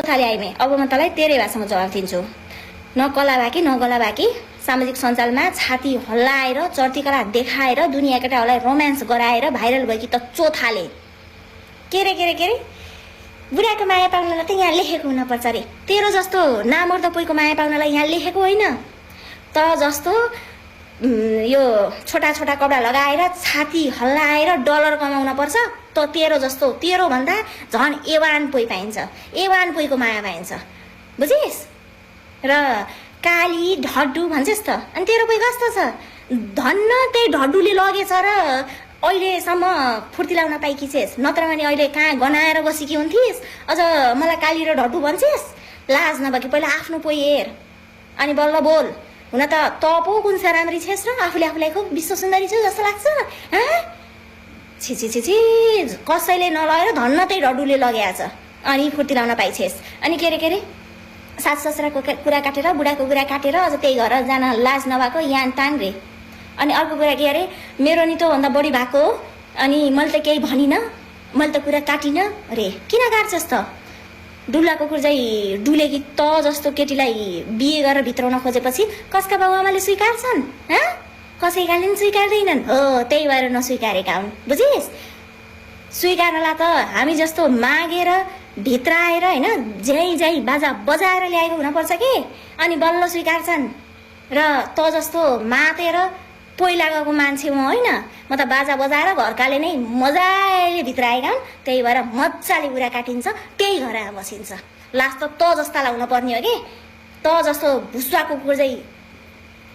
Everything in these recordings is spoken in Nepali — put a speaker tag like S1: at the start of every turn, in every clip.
S1: चोथाले आइमे अब म तँलाई तेरै भाषामा जवाफ दिन्छु। न कला बाँकी न गला बाँकी सामाजिक सञ्जालमा छाती हल्लाएर चर्तीकला देखाएर दुनियाँ केटाहरूलाई रोमान्स गराएर भाइरल भएकी त चोथाले के रे बुढाको माया पाउनलाई त यहाँ लेखेको हुनुपर्छ अरे। तेरो जस्तो नामर्द पोइको माया पाउनलाई यहाँ लेखेको होइन। त जस्तो यो छोटा छोटा कपडा लगाएर छाती हल्लाएर डलर कमाउन पर्छ त तेरो जस्तो तेरो भन्दा झन् एवान पोइ पाइन्छ। एवान पोइको माया पाइन्छ बुझिस्। र काली ढड्डु भन्छस् त अनि तेरो पोइ कस्तो छ धन्न त्यही ढड्डुले लगेछ र अहिलेसम्म फुर्ती लाउन पाइकी छेस्। नत्र भने अहिले कहाँ गनाएर बसेकी हुन्थिस् अझ मलाई काली र ढड्डु भन्छेस्। लाज नभएकी पहिला आफ्नो पोइ हेर अनि बल्ल बोल। हुन त पो कुन छ राम्री छेस् र आफूलाई खुब विश्व सुन्दरी छु जस्तो लाग्छ। छि कसैले नलगेर धन्न त्यही ढड्डुले लगेछ अनि फुर्ती लाउन पाइछेस्। अनि के रे सास ससुराको कुरा काटेर बुढाको कुरा काटेर अझ त्यही घर जान लाज नभएको यान तान रे। अनि अर्को कुरा के अरे मेरो नि तँभन्दा बढी भएको अनि मैले त केही भनिनँ मैले त कुरा काटिनँ रे। किन काट्छस् त डुल्ला कुकुर चाहिँ डुलेकी त जस्तो केटीलाई बिहे गरेर भित्राउन खोजेपछि कसका बाउ आमाले स्वीकार्छन् कसैकाले पनि स्वीकार्दैनन्। हो त्यही भएर नस्वीकारेका हुन् बुझिस्। स्वीकार्नलाई त हामी जस्तो मागेर भित्राएर होइन जै बाजा बजाएर ल्याएको हुनुपर्छ कि अनि बल्ल स्वीकार्छन्। र त जस्तो मातेर पहिला गएको मान्छे म होइन। म त बाजा बजाएर घरकाले नै मजाले भित्राएका हुन्। त्यही भएर मजाले कुरा काटिन्छ त्यही घरमा बसिन्छ। लास्ट त जस्ता लाउन पर्ने हो कि त जस्तो भुसुवा कुकुर चाहिँ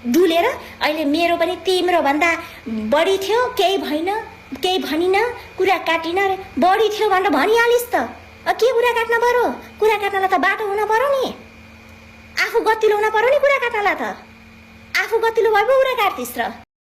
S1: डुलेर अहिले मेरो पनि तिम्रो भन्दा बढी थियो केही भएन केही भनिन कुरा काटिन रे। बढी थियो भनेर भनिहालिस् त के कुरा काट्न पर्यो। कुरा काट्नलाई त बाटो हुन पर्यो नि। आफू गतिलो हुन पर्यो नि कुरा काट्नलाई त। आफू गतिलो भए पो कुरा काट्थिस् र।